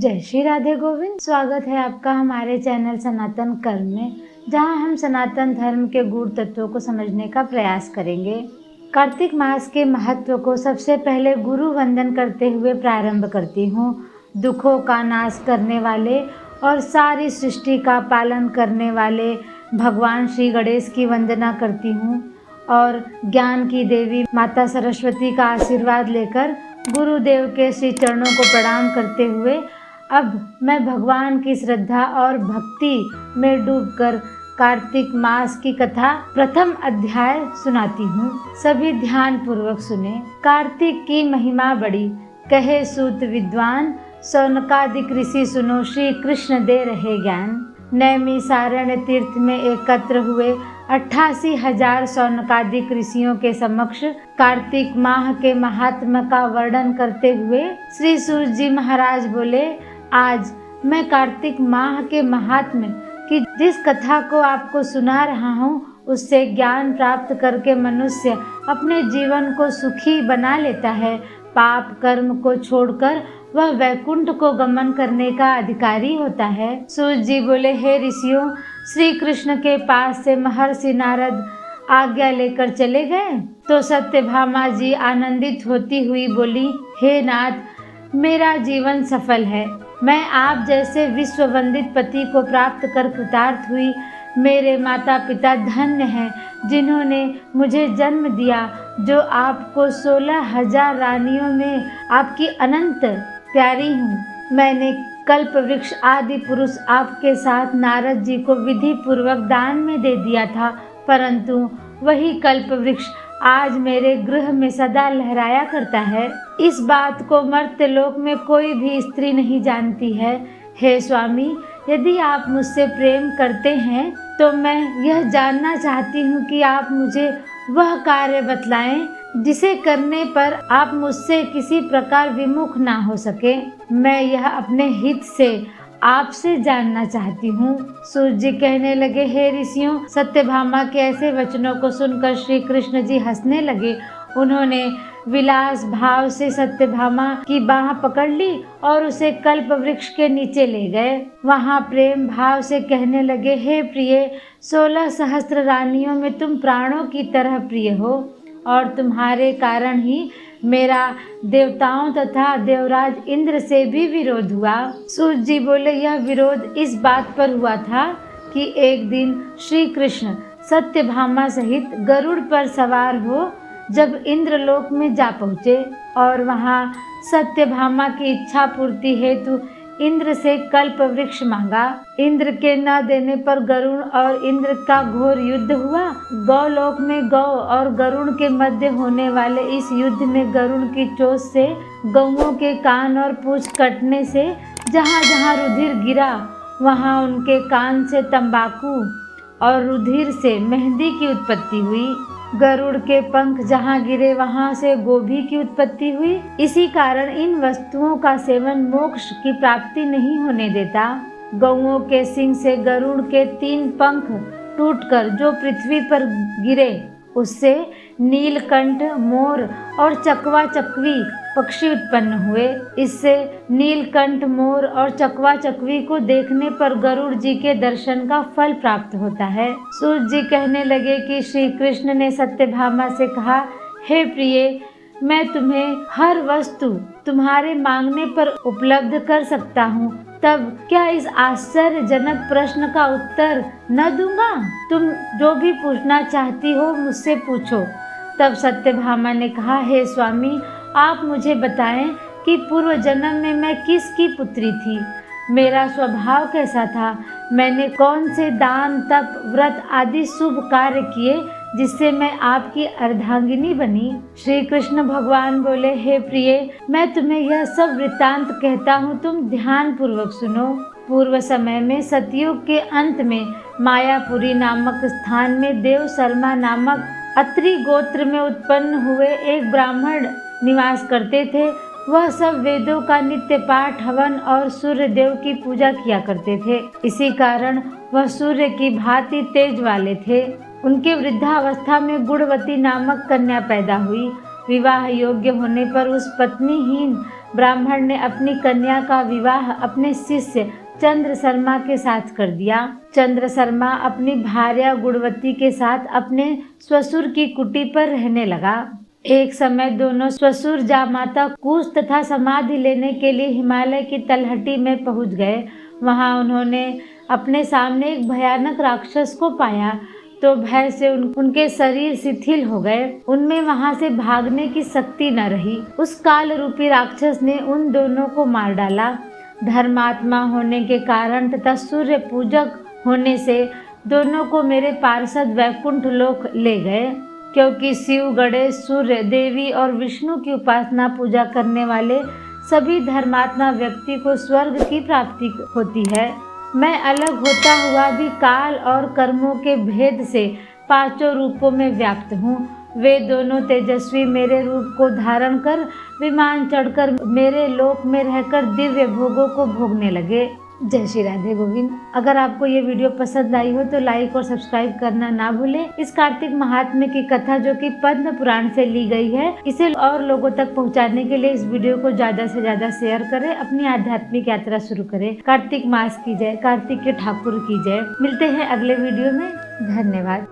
जय श्री राधे गोविंद। स्वागत है आपका हमारे चैनल सनातन कर्म में, जहां हम सनातन धर्म के गूढ़ तत्वों को समझने का प्रयास करेंगे। कार्तिक मास के महत्व को सबसे पहले गुरु वंदन करते हुए प्रारंभ करती हूँ। दुखों का नाश करने वाले और सारी सृष्टि का पालन करने वाले भगवान श्री गणेश की वंदना करती हूँ और ज्ञान की देवी माता सरस्वती का आशीर्वाद लेकर गुरुदेव के श्री चरणों को प्रणाम करते हुए अब मैं भगवान की श्रद्धा और भक्ति में डूबकर कार्तिक मास की कथा प्रथम अध्याय सुनाती हूँ। सभी ध्यान पूर्वक सुने। कार्तिक की महिमा बड़ी, कहे सूत विद्वान, शौनकादिक ऋषि सुनो, श्री कृष्ण दे रहे ज्ञान। नैमिषारण्य तीर्थ में एकत्र हुए 88,000 शौनकादिक ऋषियों के समक्ष कार्तिक माह के महात्म्य का वर्णन करते हुए श्री सूत जी महाराज बोले, आज मैं कार्तिक माह के महात्म्य की जिस कथा को आपको सुना रहा हूँ, उससे ज्ञान प्राप्त करके मनुष्य अपने जीवन को सुखी बना लेता है। पाप कर्म को छोड़कर वह वैकुंठ को गमन करने का अधिकारी होता है। सूत जी बोले, हे ऋषियों, श्री कृष्ण के पास से महर्षि नारद आज्ञा लेकर चले गए तो सत्यभामा जी आनंदित होती हुई बोली, हे नाथ, मेरा जीवन सफल है। मैं आप जैसे विश्ववंदित पति को प्राप्त कर कृतार्थ हुई। मेरे माता पिता धन्य हैं जिन्होंने मुझे जन्म दिया, जो आपको 16,000 रानियों में आपकी अनंत प्यारी हूँ। मैंने कल्प वृक्ष आदि पुरुष आपके साथ नारद जी को विधि पूर्वक दान में दे दिया था, परंतु वही कल्प वृक्ष आज मेरे गृह में सदा लहराया करता है। इस बात को मर्त्यलोक में कोई भी स्त्री नहीं जानती है। हे स्वामी, यदि आप मुझसे प्रेम करते हैं तो मैं यह जानना चाहती हूँ कि आप मुझे वह कार्य बतलाएं जिसे करने पर आप मुझसे किसी प्रकार विमुख ना हो सके। मैं यह अपने हित से आपसे जानना चाहती हूँ। सूत जी कहने लगे, हे ऋषियों, सत्यभामा के ऐसे वचनों को सुनकर श्री कृष्ण जी हंसने लगे। उन्होंने विलास भाव से सत्यभामा की बाह पकड़ ली और उसे कल्प वृक्ष के नीचे ले गए। वहां प्रेम भाव से कहने लगे, हे प्रिय, 16 सहस्त्र रानियों में तुम प्राणों की तरह प्रिय हो और तुम्हारे कारण ही मेरा देवताओं तथा देवराज इंद्र से भी विरोध हुआ। सूत जी बोले, यह विरोध इस बात पर हुआ था कि एक दिन श्री कृष्ण सत्यभामा सहित गरुड़ पर सवार हो जब इंद्रलोक में जा पहुँचे और वहाँ सत्यभामा की इच्छा पूर्ति हेतु इंद्र से कल्प वृक्ष मांगा। इंद्र के न देने पर गरुड़ और इंद्र का घोर युद्ध हुआ। गौलोक में गौ और गरुड़ के मध्य होने वाले इस युद्ध में गरुड़ की चोट से गौओं के कान और पूंछ कटने से जहाँ जहाँ रुधिर गिरा, वहाँ उनके कान से तंबाकू और रुधिर से मेहंदी की उत्पत्ति हुई। गरुड़ के पंख जहाँ गिरे, वहाँ से गोभी की उत्पत्ति हुई। इसी कारण इन वस्तुओं का सेवन मोक्ष की प्राप्ति नहीं होने देता। गौओं के सिंग से गरुड़ के 3 पंख टूटकर जो पृथ्वी पर गिरे, उससे नीलकंठ, मोर और चकवा चकवी पक्षी उत्पन्न हुए। इससे नीलकंठ, मोर और चकवा चकवी को देखने पर गरुड़ जी के दर्शन का फल प्राप्त होता है। सूत जी कहने लगे कि श्री कृष्ण ने सत्यभामा से कहा, हे प्रिय, मैं तुम्हें हर वस्तु तुम्हारे मांगने पर उपलब्ध कर सकता हूँ, तब क्या इस आश्चर्यजनक प्रश्न का उत्तर न दूंगा? तुम जो भी पूछना चाहती हो मुझसे पूछो। तब सत्यभामा ने कहा, हे स्वामी, आप मुझे बताएं कि पूर्व जन्म में मैं किसकी पुत्री थी? मेरा स्वभाव कैसा था? मैंने कौन से दान, तप, व्रत आदि शुभ कार्य किए जिससे मैं आपकी अर्धांगिनी बनी? श्री कृष्ण भगवान बोले, हे प्रिय, मैं तुम्हें यह सब वृत्तांत कहता हूँ, तुम ध्यान पूर्वक सुनो। पूर्व समय में सतयुग के अंत में मायापुरी नामक स्थान में देव शर्मा नामक अत्रि गोत्र में उत्पन्न हुए एक ब्राह्मण निवास करते थे। वह सब वेदों का नित्य पाठ, हवन और सूर्य देव की पूजा किया करते थे। इसी कारण वह सूर्य की भांति तेज वाले थे। उनके वृद्धावस्था में गुणवती नामक कन्या पैदा हुई। विवाह योग्य होने पर उस पत्नीहीन ब्राह्मण ने अपनी कन्या का विवाह अपने शिष्य चंद्र शर्मा के साथ कर दिया। चंद्र शर्मा अपनी भार्या गुणवती के साथ अपने ससुर की कुटी पर रहने लगा। एक समय दोनों ससुर जामाता कुश तथा समाधि लेने के लिए हिमालय की तलहटी में पहुंच गए। वहां उन्होंने अपने सामने एक भयानक राक्षस को पाया तो भय से उनके शरीर शिथिल हो गए। उनमें वहां से भागने की शक्ति न रही। उस काल रूपी राक्षस ने उन दोनों को मार डाला। धर्मात्मा होने के कारण तथा सूर्य पूजक होने से दोनों को मेरे पार्षद वैकुंठ लोक ले गए। क्योंकि शिव, गणेश, सूर्य, देवी और विष्णु की उपासना पूजा करने वाले सभी धर्मात्मा व्यक्ति को स्वर्ग की प्राप्ति होती है। मैं अलग होता हुआ भी काल और कर्मों के भेद से पांचों रूपों में व्याप्त हूँ। वे दोनों तेजस्वी मेरे रूप को धारण कर विमान चढ़कर मेरे लोक में रहकर दिव्य भोगों को भोगने लगे। जय श्री राधे गोविंद। अगर आपको ये वीडियो पसंद आई हो तो लाइक और सब्सक्राइब करना ना भूलें। इस कार्तिक महात्म्य की कथा जो कि पद्म पुराण से ली गई है, इसे और लोगों तक पहुंचाने के लिए इस वीडियो को ज्यादा से ज्यादा शेयर करें। अपनी आध्यात्मिक यात्रा शुरू करें। कार्तिक मास की जय, कार्तिक के ठाकुर की जय। मिलते हैं अगले वीडियो में। धन्यवाद।